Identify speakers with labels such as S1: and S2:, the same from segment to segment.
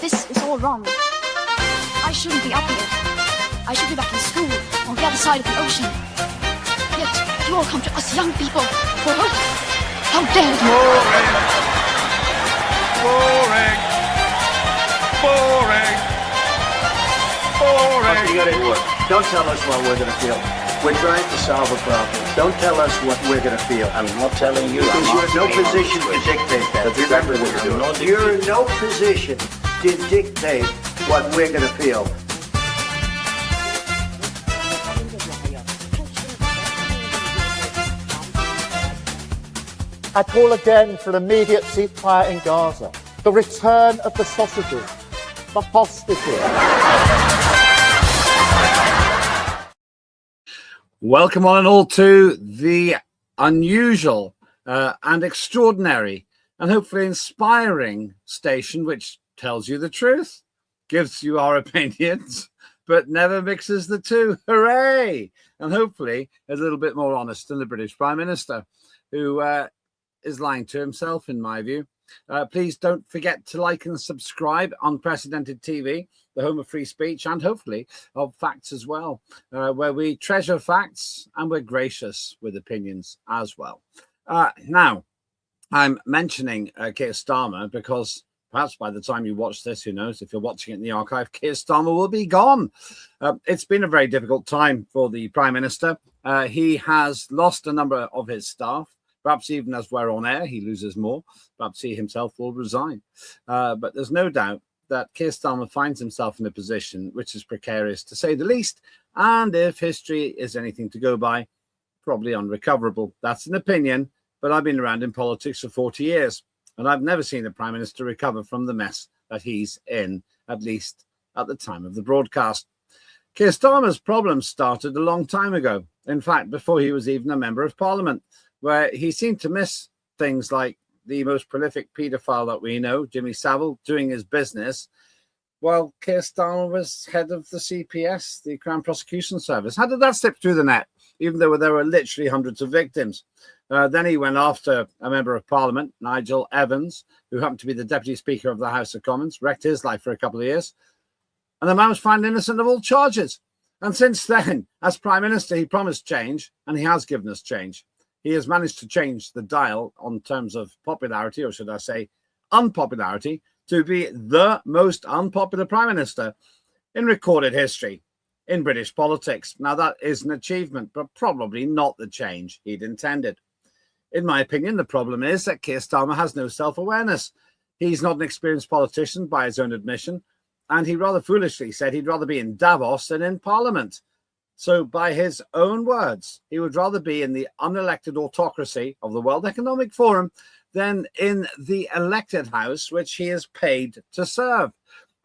S1: This is all wrong. I shouldn't be up here. I should be back in school on the other side of the ocean. Yet you all come to us young people for hope. How dare you!
S2: Boring. Boring. Boring.
S3: Okay, you got into it. Don't tell us what we're going to feel. We're trying to solve a problem. Don't tell us what we're going to feel.
S4: I'm not telling you.
S3: Because you're in no position to dictate that. Remember what you're doing. You're in no position to dictate what we're going to feel.
S5: I call again for an immediate ceasefire in Gaza, the return of the sausages, the hostages.
S6: Welcome on and all to the unusual and extraordinary and hopefully inspiring station which tells you the truth, gives you our opinions, but never mixes the two. Hooray! And hopefully is a little bit more honest than the British Prime Minister, who is lying to himself, in my view. Please don't forget to like and subscribe on Unprecedented TV, the home of free speech and hopefully of facts as well, where we treasure facts and we're gracious with opinions as well. Now, I'm mentioning Keir Starmer because perhaps by the time you watch this, who knows, if you're watching it in the archive, Keir Starmer will be gone. It's been a very difficult time for the Prime Minister. He has lost a number of his staff. Perhaps even as we're on air, he loses more. Perhaps he himself will resign. But there's no doubt that Keir Starmer finds himself in a position which is precarious, to say the least. And if history is anything to go by, probably unrecoverable. That's an opinion, but I've been around in politics for 40 years, and I've never seen the Prime Minister recover from the mess that he's in, at least at the time of the broadcast. Keir Starmer's problems started a long time ago. In fact, before he was even a member of Parliament, where he seemed to miss things like the most prolific paedophile that we know, Jimmy Savile, doing his business, while Keir Starmer was head of the CPS, the Crown Prosecution Service. How did that slip through the net, even though there were literally hundreds of victims? Then he went after a member of Parliament, Nigel Evans, who happened to be the Deputy Speaker of the House of Commons, wrecked his life for a couple of years. And the man was found innocent of all charges. And since then, as Prime Minister, he promised change, and he has given us change. He has managed to change the dial on terms of popularity, or should I say unpopularity, to be the most unpopular Prime Minister in recorded history in British politics. Now, that is an achievement, but probably not the change he'd intended. In my opinion, the problem is that Keir Starmer has no self-awareness. He's not an experienced politician by his own admission, and he rather foolishly said he'd rather be in Davos than in Parliament. So by his own words, he would rather be in the unelected autocracy of the World Economic Forum than in the elected house, which he is paid to serve.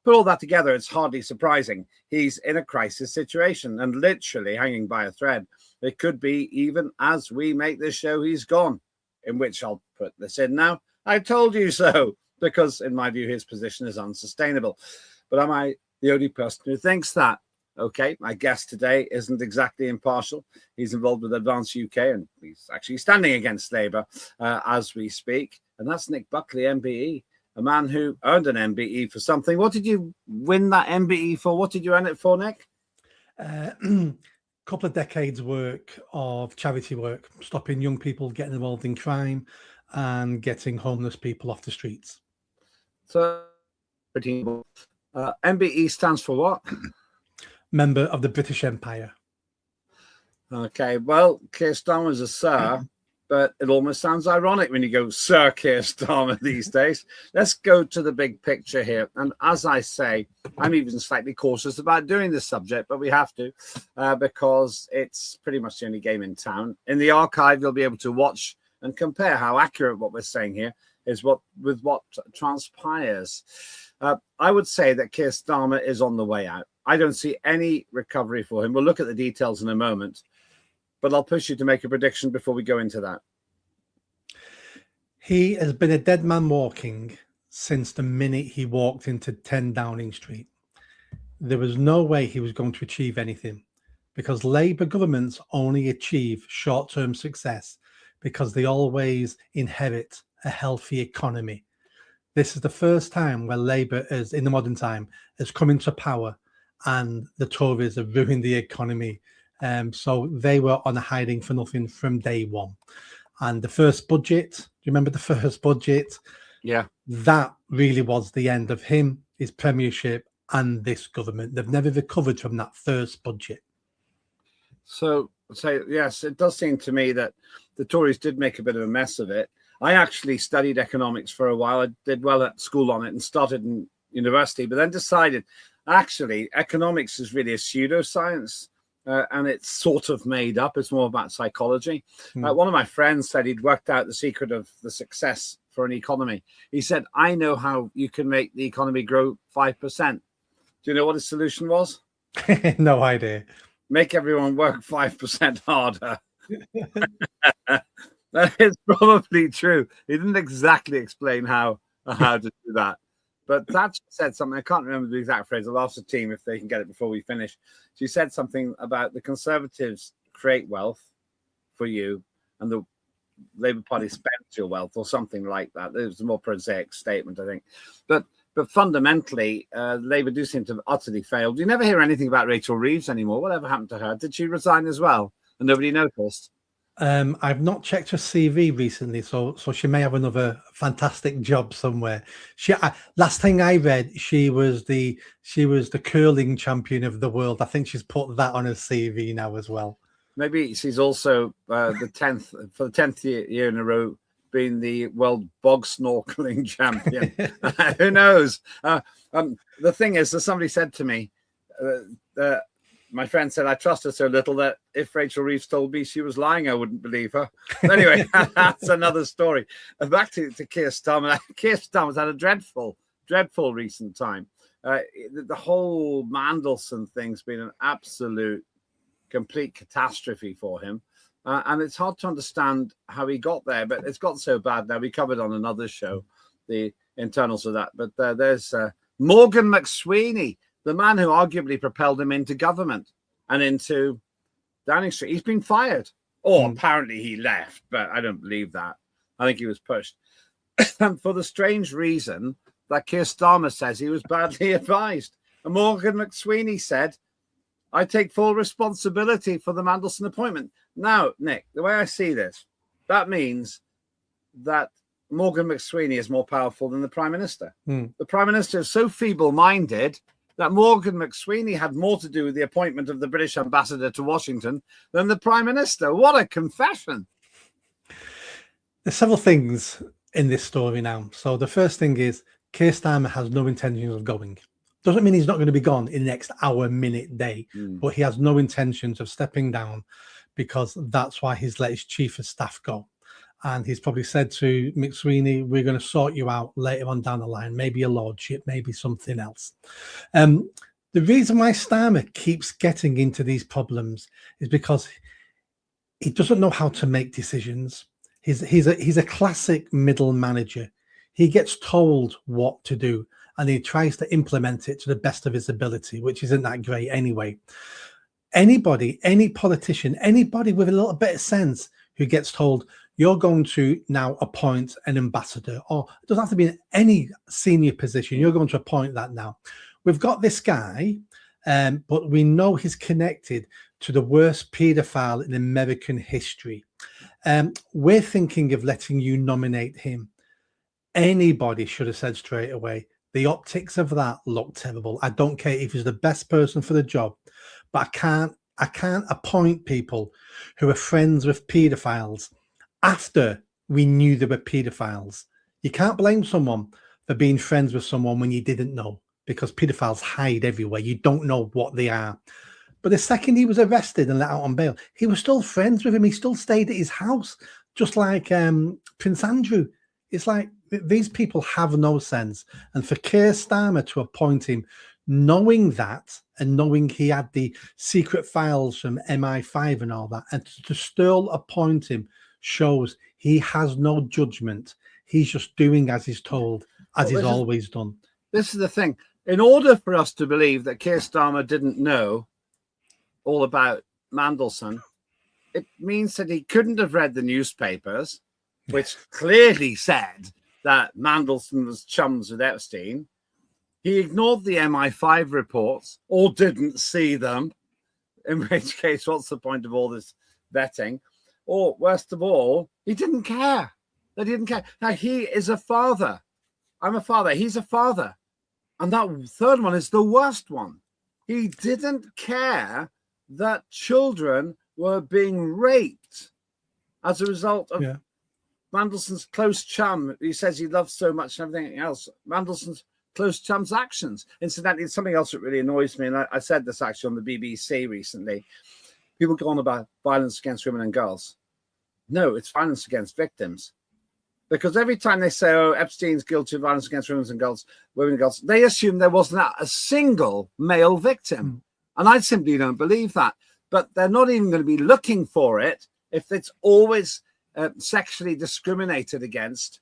S6: Put all that together, it's hardly surprising. He's in a crisis situation and literally hanging by a thread. It could be even as we make this show, he's gone, in which I'll put this in now. I told you so, because in my view, his position is unsustainable. But am I the only person who thinks that? Okay, my guest today isn't exactly impartial. He's involved with Advance UK, and he's actually standing against Labour as we speak. And that's Buckley MBE, a man who earned an MBE for something. What did you win that MBE for? What did you earn it for, Nick?
S7: Couple of decades work of charity work, stopping young people getting involved in crime and getting homeless people off the streets. So,
S6: MBE stands for what?
S7: Member of the British Empire.
S6: Okay, well, Keir Starmer's a sir, but it almost sounds ironic when you go Sir Keir Starmer these days. Let's go to the big picture here. And as I say, I'm even slightly cautious about doing this subject, but we have to because it's pretty much the only game in town. In the archive, you'll be able to watch and compare how accurate what we're saying here is with what transpires. I would say that Keir Starmer is on the way out. I don't see any recovery for him. We'll look at the details in a moment, but I'll push you to make a prediction before we go into that.
S7: He has been a dead man walking since the minute he walked into 10 Downing Street. There was no way he was going to achieve anything because Labour governments only achieve short-term success because they always inherit a healthy economy. This is the first time where Labour is, in the modern time, has come into power, and the Tories have ruined the economy. So they were on a hiding for nothing from day one. And the first budget, do you remember the first budget?
S6: Yeah.
S7: That really was the end of him, his premiership, and this government. They've never recovered from that first budget.
S6: So yes, it does seem to me that the Tories did make a bit of a mess of it. I actually studied economics for a while. I did well at school on it and started in university, but then decided actually economics is really a pseudoscience. And it's sort of made up. It's more about psychology. One of my friends said he'd worked out the secret of the success for an economy. He said, I know how you can make the economy grow 5%. Do you know what his solution was?
S7: No idea.
S6: Make everyone work 5% harder. That is probably true. He didn't exactly explain how to do that. But Thatcher said something, I can't remember the exact phrase. I'll ask the team if they can get it before we finish. She said something about the Conservatives create wealth for you and the Labour Party spends your wealth, or something like that. It was a more prosaic statement, I think. But fundamentally, Labour do seem to have utterly failed. You never hear anything about Rachel Reeves anymore. Whatever happened to her? Did she resign as well? And nobody noticed?
S7: I've not checked her CV recently, so she may have another fantastic job somewhere. Last thing I read, she was the curling champion of the world. I think she's put that on her CV now as well.
S6: Maybe she's also the 10th year in a row been the world bog snorkeling champion. Who knows? The thing is, that somebody said to me, my friend said, I trust her so little that if Rachel Reeves told me she was lying, I wouldn't believe her. Anyway, that's another story. Back to Keir Starmer. Keir Starmer's had a dreadful recent time. The whole Mandelson thing's been an absolute, complete catastrophe for him. And it's hard to understand how he got there, but it's got so bad now. We covered on another show the internals of that. But there's Morgan McSweeney, the man who arguably propelled him into government and into Downing Street. He's been fired. Or apparently he left, but I don't believe that. I think he was pushed. And for the strange reason that Keir Starmer says he was badly advised. And Morgan McSweeney said, I take full responsibility for the Mandelson appointment. Now, Nick, the way I see this, that means that Morgan McSweeney is more powerful than the Prime Minister. The Prime Minister is so feeble-minded that Morgan McSweeney had more to do with the appointment of the British ambassador to Washington than the Prime Minister. What a confession.
S7: There's several things in this story now. So the first thing is Keir Starmer has no intentions of going. Doesn't mean he's not going to be gone in the next hour, minute, day, but he has no intentions of stepping down because that's why he's let his chief of staff go. And he's probably said to McSweeney, we're going to sort you out later on down the line, maybe a lordship, maybe something else. The reason why Starmer keeps getting into these problems is because he doesn't know how to make decisions. He's a classic middle manager. He gets told what to do and he tries to implement it to the best of his ability, which isn't that great anyway. Anybody, any politician, anybody with a little bit of sense who gets told, you're going to now appoint an ambassador, or it doesn't have to be in any senior position. You're going to appoint that now. We've got this guy, but we know he's connected to the worst paedophile in American history. We're thinking of letting you nominate him. Anybody should have said straight away, the optics of that look terrible. I don't care if he's the best person for the job, but I can't appoint people who are friends with paedophiles after we knew they were paedophiles. You can't blame someone for being friends with someone when you didn't know, because paedophiles hide everywhere. You don't know what they are. But the second he was arrested and let out on bail, he was still friends with him. He still stayed at his house, just like Prince Andrew. It's like these people have no sense. And for Keir Starmer to appoint him, knowing that and knowing he had the secret files from MI5 and all that, and to still appoint him shows he has no judgment. He's just doing as he's told, as he's always done.
S6: This is the thing. In order for us to believe that Keir Starmer didn't know all about Mandelson, it means that he couldn't have read the newspapers, which clearly said that Mandelson was chums with Epstein. He ignored the MI5 reports or didn't see them, in which case, what's the point of all this vetting? Or worst of all, he didn't care. They didn't care. Now, he is a father. I'm a father. He's a father. And that third one is the worst one. He didn't care that children were being raped as a result of Mandelson's close chum. He says he loves so much and everything else. Mandelson's close chum's actions. Incidentally, it's something else that really annoys me, and I said this actually on the BBC recently. People go on about violence against women and girls. No, it's violence against victims. Because every time they say, oh, Epstein's guilty of violence against women and girls, they assume there wasn't a single male victim. And I simply don't believe that. But they're not even going to be looking for it if it's always sexually discriminated against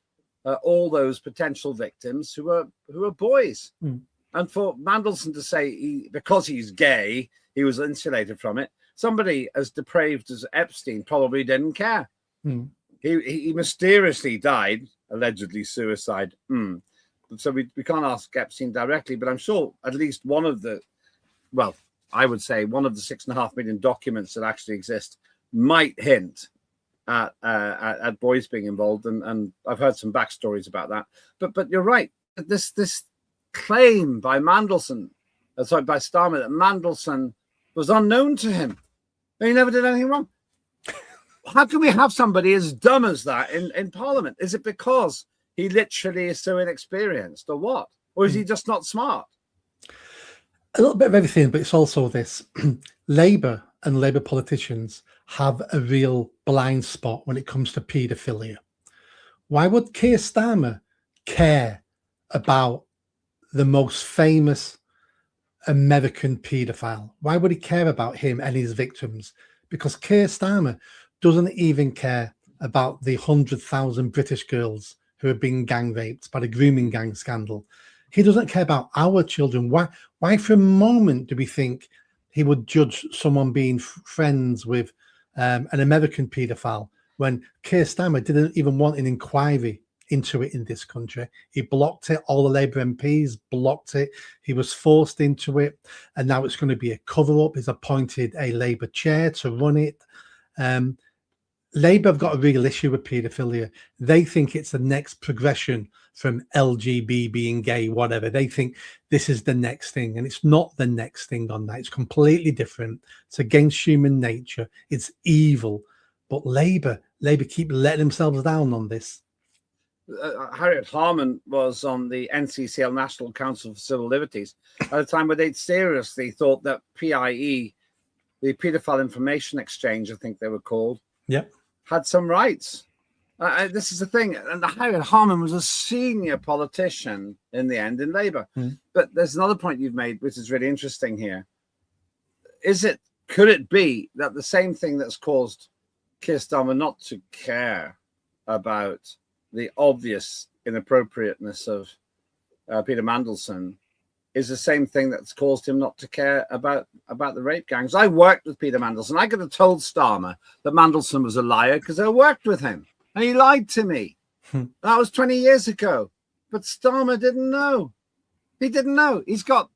S6: all those potential victims who are boys. And for Mandelson to say because he's gay, he was insulated from it, somebody as depraved as Epstein probably didn't care. He mysteriously died, allegedly suicide. So we can't ask Epstein directly, but I'm sure at least one of the, well, I would say one of the 6.5 million documents that actually exist might hint at boys being involved, and I've heard some backstories about that. But you're right. This claim by Mandelson, by Starmer, that Mandelson was unknown to him. He never did anything wrong. How can we have somebody as dumb as that in Parliament? Is it because he literally is so inexperienced, or what? Or is he just not smart?
S7: A little bit of everything, but it's also this. Labour and Labour politicians have a real blind spot when it comes to paedophilia. Why would Keir Starmer care about the most famous American paedophile? Why would he care about him and his victims? Because Keir Starmer doesn't even care about the 100,000 British girls who have been gang raped by the grooming gang scandal. He doesn't care about our children. Why for a moment do we think he would judge someone being friends with an American paedophile when Keir Starmer didn't even want an inquiry into it in this country? He blocked it. All the Labour MPs blocked it. He was forced into it, and now it's going to be a cover-up. He's appointed a Labour chair to run it. Labour have got a real issue with paedophilia. They think it's the next progression from LGB being gay, whatever. They think this is the next thing, and it's not the next thing on that. It's completely different. It's against human nature. It's evil. But Labour keep letting themselves down on this.
S6: Harriet Harman was on the NCCL, National Council for Civil Liberties, at a time where they'd seriously thought that PIE, the Paedophile Information Exchange, I think they were called, had some rights. This is the thing. And Harriet Harman was a senior politician in the end in Labour. But there's another point you've made, which is really interesting here. Could it be that the same thing that's caused Keir Starmer not to care about the obvious inappropriateness of Peter Mandelson is the same thing that's caused him not to care about the rape gangs? I worked with Peter Mandelson. I could have told Starmer that Mandelson was a liar because I worked with him, and he lied to me. That was 20 years ago. But Starmer didn't know. He didn't know. He's got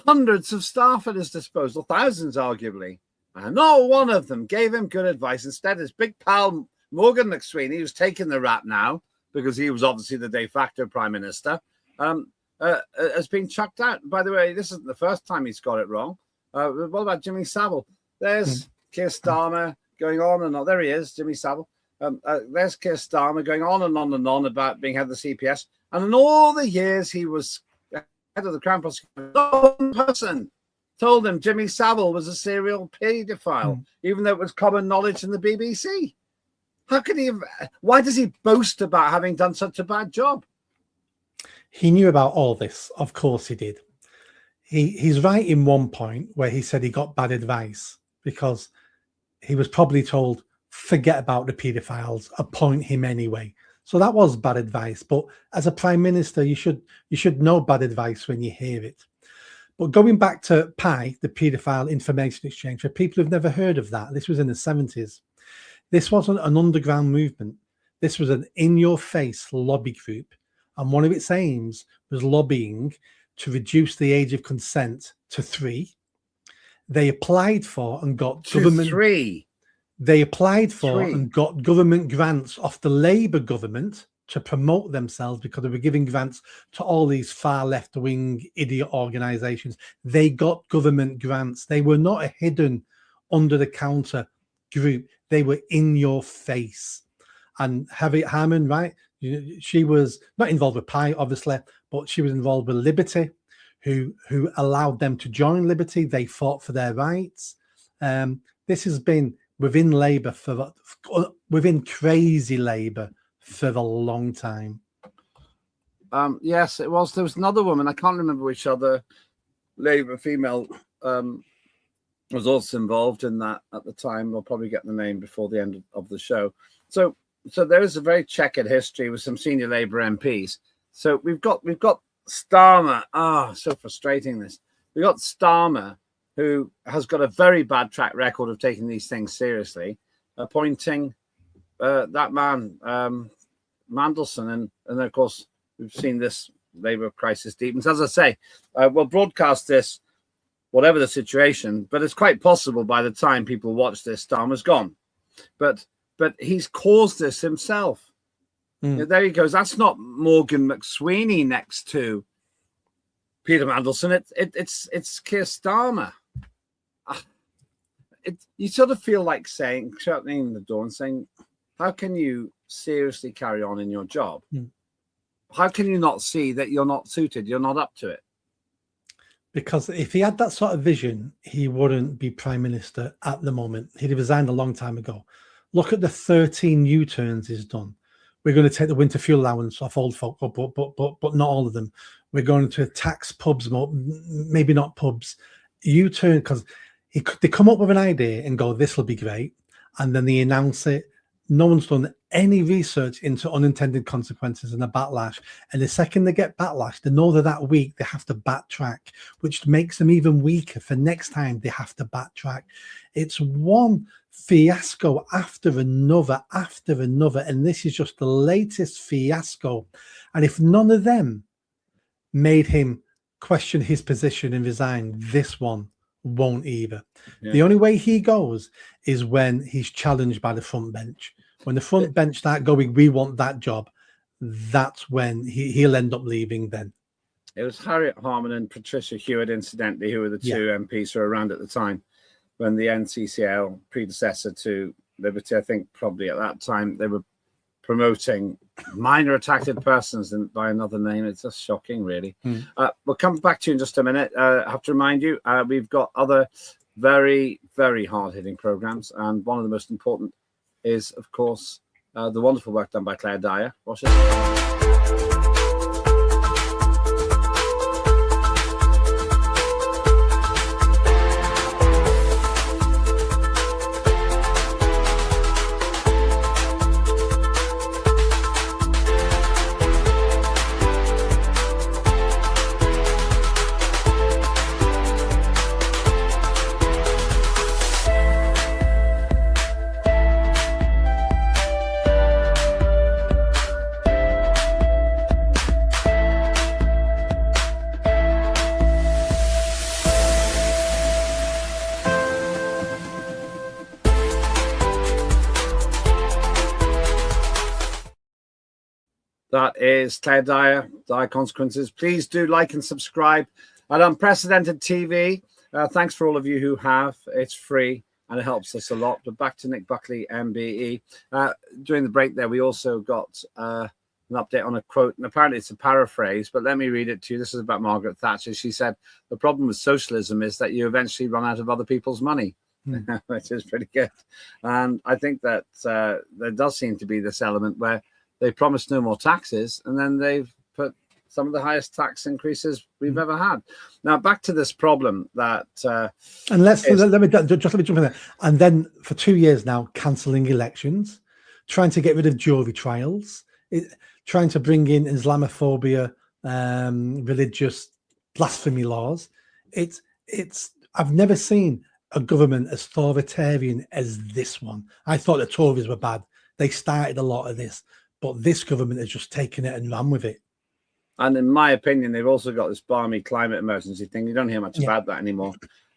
S6: hundreds of staff at his disposal, thousands arguably, and not one of them gave him good advice. Instead, his big pal Morgan McSweeney, who's taking the rap now because he was obviously the de facto prime minister, has been chucked out. By the way, this isn't the first time he's got it wrong. What about Jimmy Savile? There's Keir Starmer going on and on. There he is, Jimmy Savile. There's Keir Starmer going on and on and on about being head of the CPS. And in all the years he was head of the Crown Prosecution, no one person told him Jimmy Savile was a serial paedophile, even though it was common knowledge in the BBC. How could he have? Why does he boast about having done such a bad job?
S7: He knew about all this. Of course he did. He's right in one point where he said he got bad advice because he was probably told, forget about the paedophiles, appoint him anyway. So that was bad advice. But as a prime minister, you should know bad advice when you hear it. But going back to PIE, the Paedophile Information Exchange, for people who've never heard of that, this was in the 70s. This wasn't an underground movement. This was an in-your-face lobby group, and one of its aims was lobbying to reduce the age of consent to 3. They applied for and got government.
S6: 3.
S7: They applied for
S6: 3.
S7: and got government grants off the Labour government to promote themselves, because they were giving grants to all these far left-wing idiot organisations. They got government grants. They were not a hidden, under-the-counter group. They were in your face. And Harriet Harman, right? She was not involved with Pi, obviously, but she was involved with Liberty, who allowed them to join Liberty. They fought for their rights. This has been within Labour within crazy Labour for a long time.
S6: Yes, it was. There was another woman. I can't remember which other Labour female was also involved in that at the time. We'll probably get the name before the end of the show. So there is a very checkered history with some senior Labour MPs. So we've got Starmer. So frustrating this. We've got Starmer, who has got a very bad track record of taking these things seriously, appointing that man, Mandelson. And of course, we've seen this Labour crisis deepens. As I say, we'll broadcast this, whatever the situation, but it's quite possible by the time people watch this, Starmer's gone. But he's caused this himself. There he goes. That's not Morgan McSweeney next to Peter Mandelson. It's Keir Starmer. You sort of feel like shutting the door and saying, how can you seriously carry on in your job? How can you not see that you're not suited? You're not up to it.
S7: Because if he had that sort of vision, he wouldn't be Prime Minister at the moment. He'd have resigned a long time ago. Look at the 13 U-turns he's done. We're going to take the winter fuel allowance off old folk, but not all of them. We're going to tax pubs more, maybe not pubs. U-turn, because they come up with an idea and go, this will be great. And then they announce it. No one's done any research into unintended consequences and a backlash. And the second they get backlash, they know that week they have to backtrack, which makes them even weaker for next time they have to backtrack. It's one fiasco after another. And this is just the latest fiasco. And if none of them made him question his position and resign, this one won't either. Yeah. The only way he goes is when he's challenged by the front bench. When the front bench start going, we want that job, that's when he'll end up leaving then.
S6: It was Harriet Harman and Patricia Hewitt, incidentally, who were the two MPs who were around at the time when the NCCL, predecessor to Liberty, I think probably at that time, they were promoting minor attracted persons by another name. It's just shocking, really. We'll come back to you in just a minute. I have to remind you, we've got other very, very hard-hitting programs, and one of the most important is, of course, the wonderful work done by Claire Dyer. Watch it. That is Claire Dyer, Dire Consequences. Please do like and subscribe at Unprecedented TV. Thanks for all of you who have. It's free and it helps us a lot. But back to Nick Buckley MBE. During the break there, we also got an update on a quote, and apparently it's a paraphrase, but let me read it to you. This is about Margaret Thatcher. She said, the problem with socialism is that you eventually run out of other people's money. Which is pretty good. And I think that there does seem to be this element where they promised no more taxes, and then they've put some of the highest tax increases we've ever had. Now, back to this problem that...
S7: and let me jump in there. And then for 2 years now, cancelling elections, trying to get rid of jury trials, trying to bring in Islamophobia, religious blasphemy laws. I've never seen a government as authoritarian as this one. I thought the Tories were bad. They started a lot of this, but this government has just taken it and run with it.
S6: And in my opinion, they've also got this balmy climate emergency thing. You don't hear much about that anymore.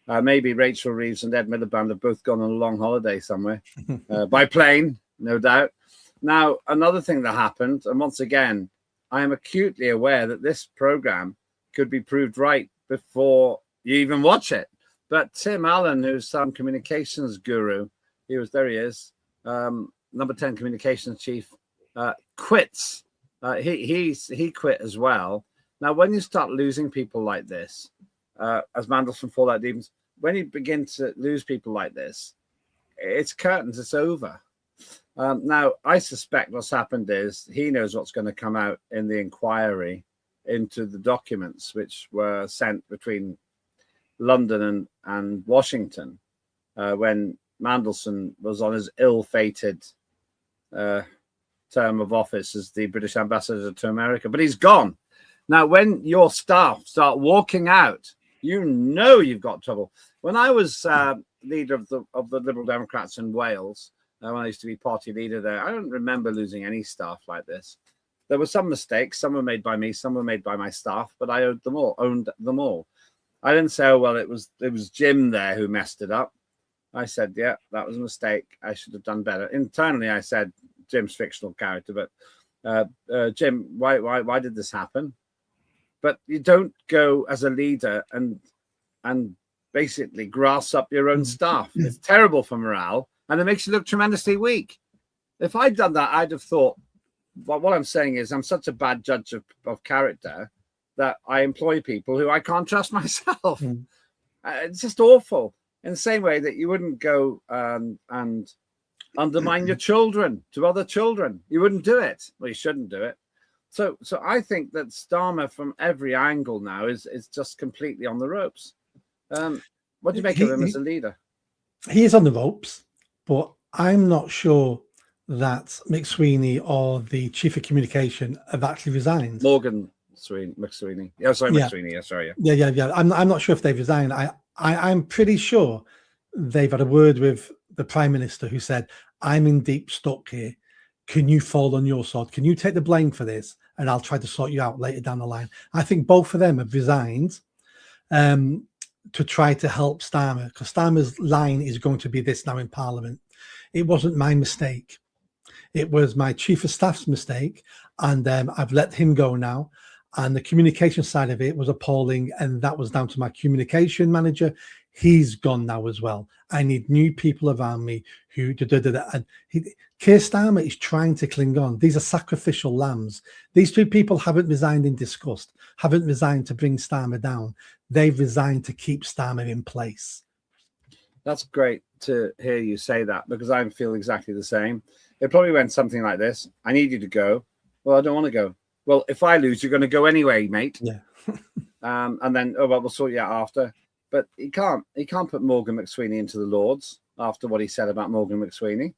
S6: Maybe Rachel Reeves and Ed Miliband have both gone on a long holiday somewhere by plane, no doubt. Now, another thing that happened, and once again, I am acutely aware that this program could be proved right before you even watch it. But Tim Allen, who's some communications guru, there he is, number 10 communications chief, quits. He quit as well. Now, when you start losing people like this, as Mandelson Fallout Demons, when you begin to lose people like this, it's curtains, it's over. Now, I suspect what's happened is he knows what's going to come out in the inquiry into the documents which were sent between London and Washington when Mandelson was on his ill-fated term of office as the British ambassador to America. But he's gone. Now, when your staff start walking out, you know you've got trouble. When I was leader of the Liberal Democrats in Wales, when I used to be party leader there, I don't remember losing any staff like this. There were some mistakes. Some were made by me, some were made by my staff, but I owned them all. I didn't say, oh, well, it was Jim there who messed it up. I said, yeah, that was a mistake. I should have done better. Internally, I said, Jim's fictional character, but Jim, why did this happen? But you don't go as a leader and basically grass up your own staff. It's terrible for morale, and it makes you look tremendously weak. If I'd done that, I'd have thought, well, what I'm saying is I'm such a bad judge of character that I employ people who I can't trust myself. It's just awful. In the same way that you wouldn't go and undermine your children to other children. You wouldn't do it. Well, you shouldn't do it. So I think that Starmer from every angle now is just completely on the ropes. What do you make of him as a leader?
S7: He is on the ropes, but I'm not sure that McSweeney or the chief of communication have actually resigned.
S6: McSweeney. McSweeney. Yeah, sorry.
S7: Yeah. I'm not sure if they've resigned. I'm pretty sure they've had a word with the Prime Minister who said, I'm in deep stuck here. Can you fall on your sword? Can you take the blame for this? And I'll try to sort you out later down the line. I think both of them have resigned to try to help Starmer, because Starmer's line is going to be this now in Parliament. It wasn't my mistake. It was my chief of staff's mistake. And I've let him go now. And the communication side of it was appalling. And that was down to my communication manager. He's gone now as well. I need new people around me who and Keir Starmer is trying to cling on. These are sacrificial lambs. These two people haven't resigned in disgust, haven't resigned to bring Starmer down. They've resigned to keep Starmer in place.
S6: That's great to hear you say that, because I feel exactly the same. It probably went something like this. I need you to go. Well, I don't want to go. Well, if I lose, you're going to go anyway, mate.
S7: Yeah.
S6: And then, oh, well, we'll sort you out after. But he can't put Morgan McSweeney into the Lords after what he said about Morgan McSweeney.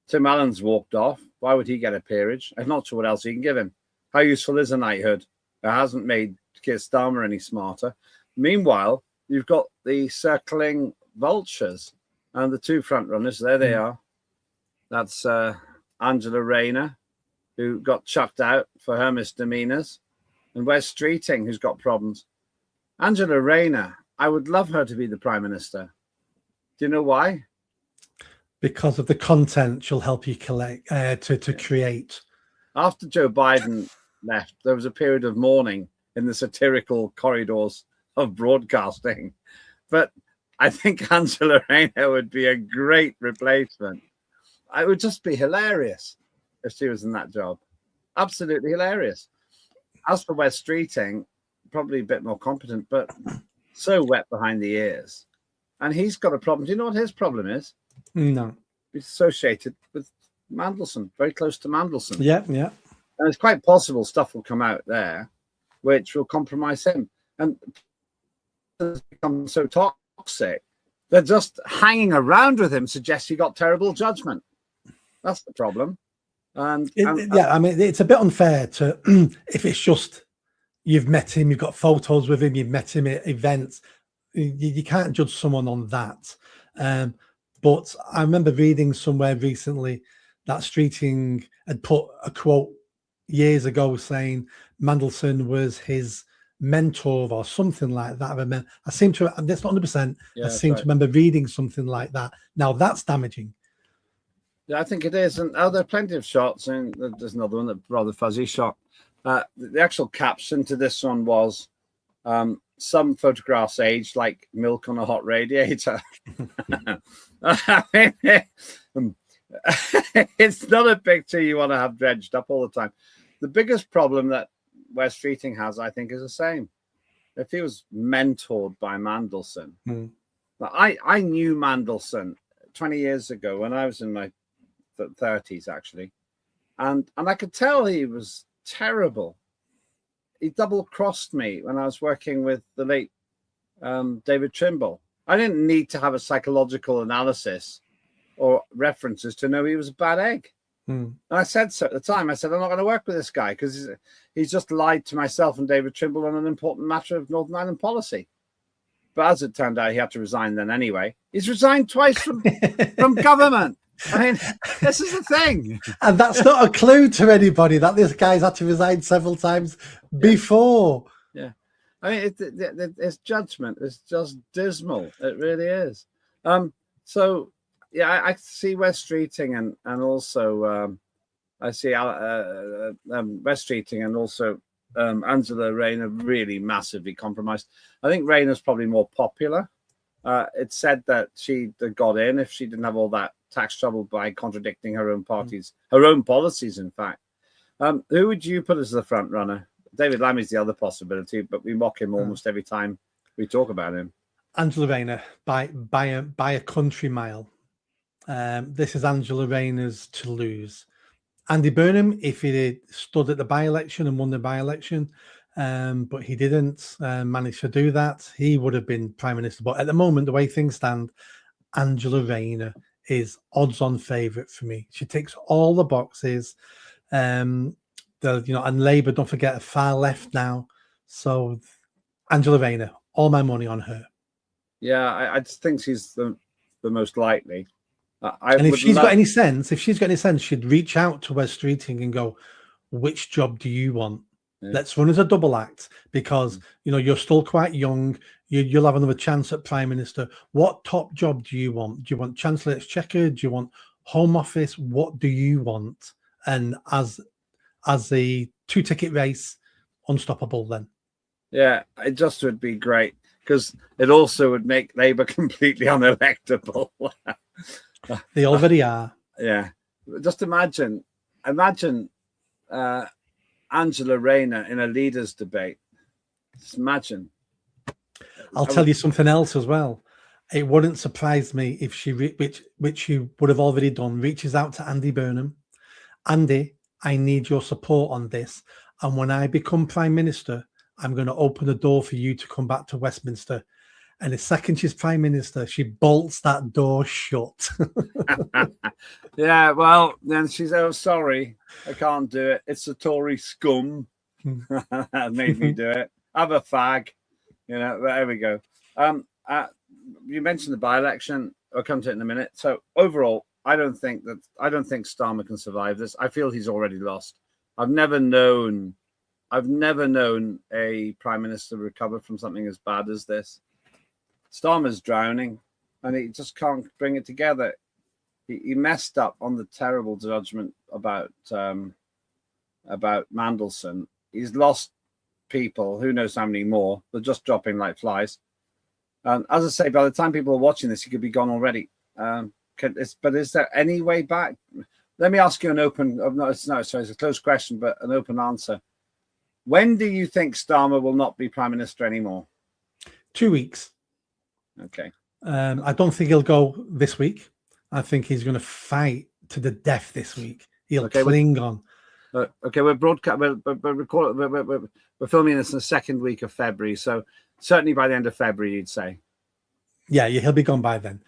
S6: Tim Allen's walked off. Why would he get a peerage? I'm not sure what else he can give him. How useful is a knighthood? It hasn't made Keir Starmer any smarter. Meanwhile, you've got the circling vultures and the two front runners. There they are. That's Angela Rayner, who got chucked out for her misdemeanors, and Wes Streeting, who's got problems. Angela Rayner, I would love her to be the Prime Minister. Do you know why? Because
S7: of the content she'll help you collect to create.
S6: After Joe Biden left, there was a period of mourning in the satirical corridors of broadcasting. But I think Angela Rayner would be a great replacement. It would just be hilarious if she was in that job. Absolutely hilarious. As for Wes Streeting, probably a bit more competent, but so wet behind the ears. And he's got a problem. Do you know what his problem is?
S7: No.
S6: He's associated with Mandelson, very close to Mandelson.
S7: Yeah.
S6: And it's quite possible stuff will come out there which will compromise him. And it's become so toxic that just hanging around with him suggests he got terrible judgment. That's the problem. I mean,
S7: it's a bit unfair to if it's just you've met him, you've got photos with him, you've met him at events. You can't judge someone on that. But I remember reading somewhere recently that Streeting had put a quote years ago saying Mandelson was his mentor or something like that. I seem to, and that's not 100%.
S6: Yeah,
S7: I seem
S6: right.
S7: to remember reading something like that. Now that's damaging.
S6: Yeah, I think it is. And there are plenty of shots, and there's another one, that rather fuzzy shot. The actual caption to this one was, some photographs aged like milk on a hot radiator. It's not a picture you want to have dredged up all the time. The biggest problem that Wes Streeting has, I think, is the same. If he was mentored by Mandelson, I knew Mandelson 20 years ago when I was in my 30s, actually, and I could tell he was terrible. He double-crossed me when I was working with the late David Trimble. I didn't need to have a psychological analysis or references to know he was a bad egg. And I said so at the time. I said, I'm not going to work with this guy because he's just lied to myself and David Trimble on an important matter of Northern Ireland policy. But as it turned out, he had to resign then anyway. He's resigned twice from government. I mean, this is the thing.
S7: And that's not a clue to anybody that this guy's had to resign several times before.
S6: Yeah. I mean, it's judgment. It's just dismal. It really is. So, yeah, I see Wes Streeting and also I see Wes Streeting and also Angela Rayner really massively compromised. I think Rayner's probably more popular. It's said that she'd got in if she didn't have all that tax trouble by contradicting her own parties, her own policies, in fact. Who would you put as the front runner? David Lammy's the other possibility, but we mock him almost every time we talk about him.
S7: Angela Rayner by a country mile. This is Angela Rayner's to lose. Andy Burnham, if he had stood at the by-election and won the by-election, but he didn't manage to do that, he would have been Prime Minister. But at the moment, the way things stand, Angela Rayner is odds-on favourite for me. She ticks all the boxes. And Labour, don't forget, are far left now. So Angela Rayner, all my money on her.
S6: Yeah, I just think she's the most likely.
S7: And if she's got any sense, she'd reach out to Wes Streeting and go, which job do you want? Yeah. Let's run as a double act because, you're still quite young. You'll have another chance at Prime Minister. What top job do you want? Do you want Chancellor Exchequer? Do you want Home Office? What do you want? And as the two-ticket race, unstoppable then. Yeah,
S6: it just would be great because it also would make Labour completely unelectable.
S7: They already are.
S6: Yeah. Just imagine Angela Rayner in a leaders' debate. Just imagine.
S7: I'll tell you something else as well. It wouldn't surprise me if she, which she would have already done, reaches out to Andy Burnham. Andy, I need your support on this. And when I become Prime Minister, I'm going to open the door for you to come back to Westminster. And the second she's Prime Minister, she bolts that door shut.
S6: Yeah, well, then she's, oh, sorry, I can't do it. It's the Tory scum that made me do it. Have a fag. There we go. You mentioned the by-election. I'll come to it in a minute. So overall, I don't think Starmer can survive this. I feel he's already lost. I've never known a Prime Minister recover from something as bad as this. Starmer's drowning, and he just can't bring it together. He messed up on the terrible judgment about Mandelson. He's lost people. Who knows how many more? They're just dropping like flies. As I say, by the time people are watching this, he could be gone already. But is there any way back? Let me ask you an open. It's a closed question, but an open answer. When do you think Starmer will not be Prime Minister anymore?
S7: 2 weeks.
S6: Okay.
S7: I don't think he'll go this week. I think he's going to fight to the death this week. He'll cling on.
S6: Okay, we're filming this in the second week of February, so certainly by the end of February, you'd say.
S7: Yeah, he'll be gone by then.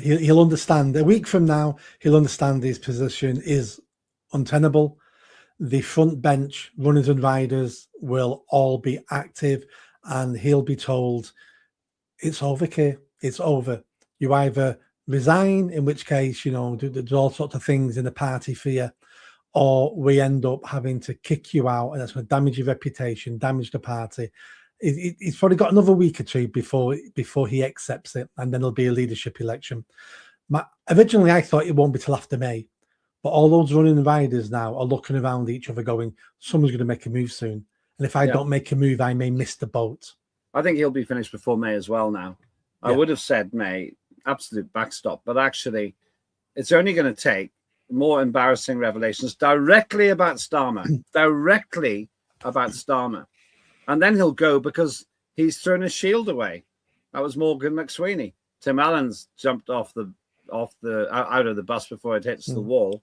S7: He'll understand. A week from now, he'll understand his position is untenable. The front bench runners and riders will all be active, and he'll be told, it's over, Keir. It's over. You either resign, in which case, you know, there's all sorts of things in the party for you, or we end up having to kick you out, and that's going to damage your reputation, damage the party. He's probably got another week or two before he accepts it, and then there'll be a leadership election. Originally, I thought it won't be till after May, but all those running riders now are looking around each other going, someone's going to make a move soon. And if I don't make a move, I may miss the boat.
S6: I think he'll be finished before May as well now. I would have said May, absolute backstop, but actually it's only going to take more embarrassing revelations directly about Starmer, and then he'll go because he's thrown his shield away. That was Morgan McSweeney. Tim Allen's jumped out of the bus before it hits the wall.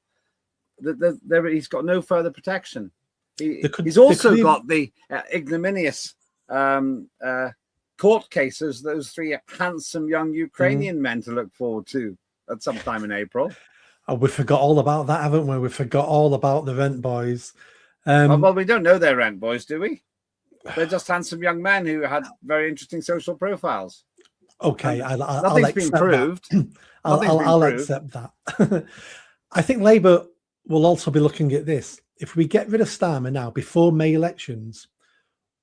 S6: He's got no further protection. He's also got the ignominious court cases, those 3 handsome young Ukrainian men to look forward to at some time in April.
S7: Oh, we forgot all about that, haven't we? We forgot all about the rent boys.
S6: Well, we don't know they're rent boys, do we? They're just handsome young men who had very interesting social profiles.
S7: Okay,
S6: nothing's been proved.
S7: I'll accept that. I think Labour will also be looking at this. If we get rid of Starmer now before May elections,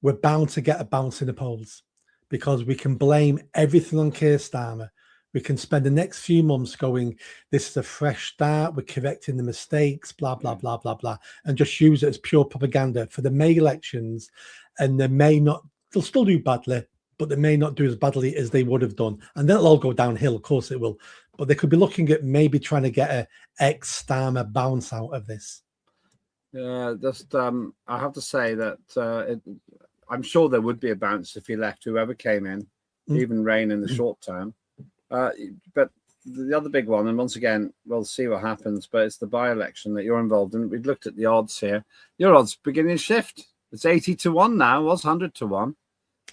S7: we're bound to get a bounce in the polls, because we can blame everything on Keir Starmer. We can spend the next few months going, this is a fresh start, we're correcting the mistakes, blah, blah, blah, blah, blah, and just use it as pure propaganda for the May elections. And they'll still do badly, but they may not do as badly as they would have done. And then it'll all go downhill, of course it will. But they could be looking at maybe trying to get a ex-Starmer bounce out of this.
S6: Yeah, I have to say that I'm sure there would be a bounce if he left, whoever came in, even Rain in the short term. But the other big one, and once again, we'll see what happens, but it's the by-election that you're involved in. We've looked at the odds here. Your odds beginning to shift. It's 80-1 now. It was 100-1.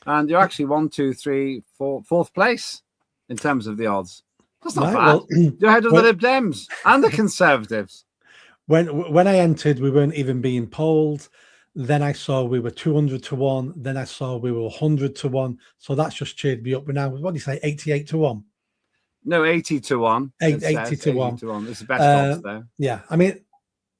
S6: And you're actually 4th place in terms of the odds. That's not bad. Well, you're ahead of the Lib Dems and the Conservatives.
S7: When I entered, we weren't even being polled. Then I saw we were 200-1. Then I saw we were 100-1. So that's just cheered me up. We're now, what do you say, 88-1?
S6: No, 80-1.
S7: 80-1.
S6: It's the best odds there.
S7: Yeah, I mean,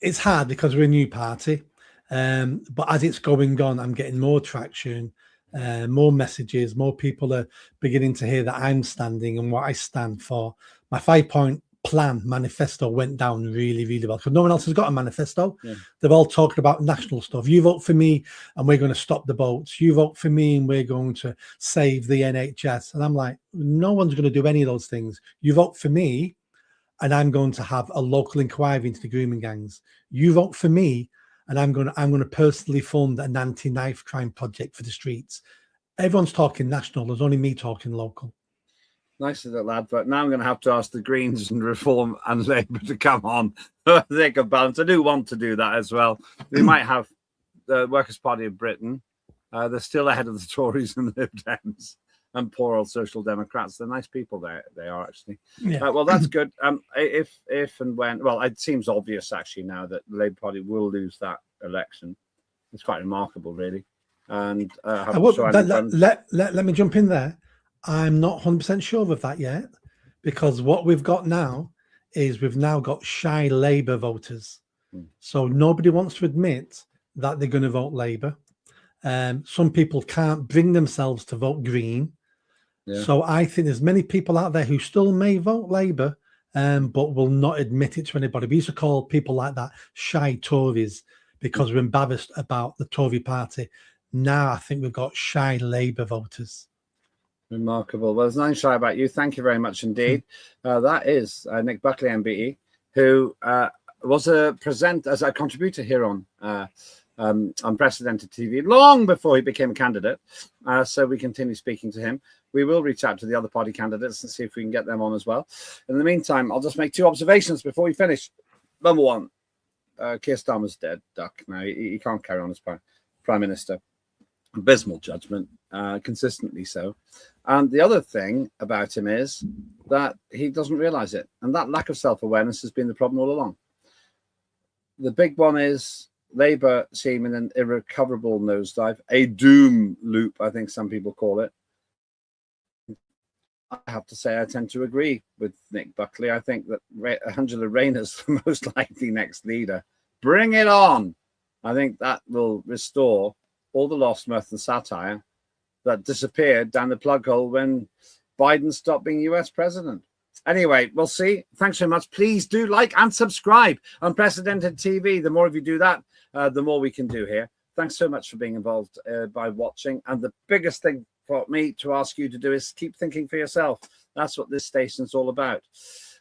S7: it's hard because we're a new party. But as it's going on, I'm getting more traction, more messages, more people are beginning to hear that I'm standing and what I stand for. My 5-point plan manifesto went down really, really well, because no one else has got a manifesto. They're all talking about national stuff. You vote for me and we're going to stop the boats. You vote for me and we're going to save the NHS. And I'm like, no one's going to do any of those things. You vote for me and I'm going to have a local inquiry into the grooming gangs. You vote for me and I'm going to personally fund an anti-knife crime project for the streets. Everyone's talking national. There's only me talking local.
S6: Nice little advert. Now I'm going to have to ask the Greens and Reform and Labour to come on. They can balance. I do want to do that as well. We might have the Workers' Party of Britain. They're still ahead of the Tories and the Lib Dems and poor old Social Democrats. They're nice people. They are actually.
S7: Yeah.
S6: Well, that's good. If and when, well, it seems obvious actually now that the Labour Party will lose that election. It's quite remarkable, really. And
S7: let me jump in there. I'm not 100% sure of that yet, because what we've got now is we've now got shy Labour voters. So nobody wants to admit that they're going to vote Labour. Some people can't bring themselves to vote Green. Yeah. So I think there's many people out there who still may vote Labour, but will not admit it to anybody. We used to call people like that shy Tories because we're embarrassed about the Tory party. Now I think we've got shy Labour voters.
S6: Remarkable. Well, there's nothing shy about you. Thank you very much indeed. That is Nick Buckley MBE, who was a contributor here on Unprecedented TV long before he became a candidate. So we continue speaking to him. We will reach out to the other party candidates and see if we can get them on as well. In the meantime, I'll just make 2 observations before we finish. Number one, Keir Starmer's dead duck. Now he can't carry on as Prime Minister. Abysmal judgment, consistently so. And the other thing about him is that he doesn't realise it. And that lack of self-awareness has been the problem all along. The big one is Labour seem in an irrecoverable nosedive, a doom loop, I think some people call it. I have to say I tend to agree with Nick Buckley. I think that Angela Rayner's the most likely next leader. Bring it on. I think that will restore all the lost mirth and satire that disappeared down the plug hole when Biden stopped being US president. Anyway, we'll see. Thanks so much. Please do like and subscribe. Unprecedented TV. The more of you do that, the more we can do here. Thanks so much for being involved by watching. And the biggest thing for me to ask you to do is keep thinking for yourself. That's what this station's all about.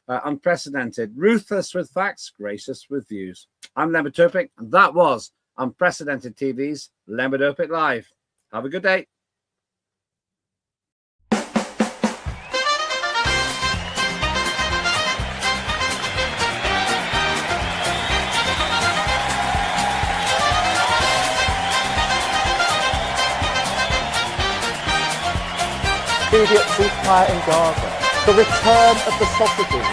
S6: Unprecedented, ruthless with facts, gracious with views. I'm Lembit Öpik, and that was Unprecedented TV's Lembit Öpik Live. Have a good day.
S5: Immediate ceasefire in Gaza. The return of the sausages.